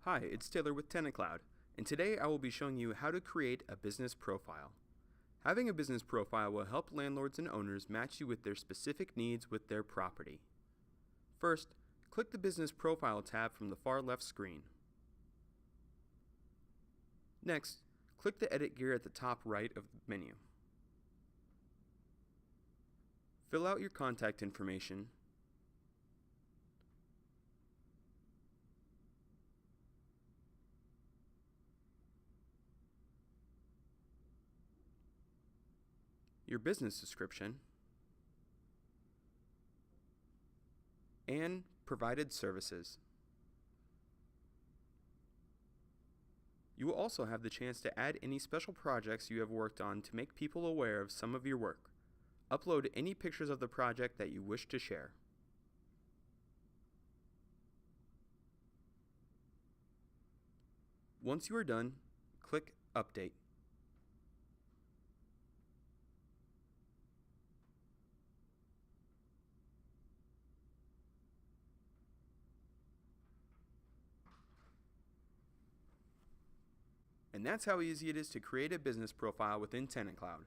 Hi, it's Taylor with TenantCloud, and today I will be showing you how to create a business profile. Having a business profile will help landlords and owners match you with their specific needs with their property. First, click the Business Profile tab from the far left screen. Next, click the Edit gear at the top right of the menu. Fill out your contact information, your business description, and provided services. You will also have the chance to add any special projects you have worked on to make people aware of some of your work. Upload any pictures of the project that you wish to share. Once you are done, click Update. And that's how easy it is to create a business profile within TenantCloud.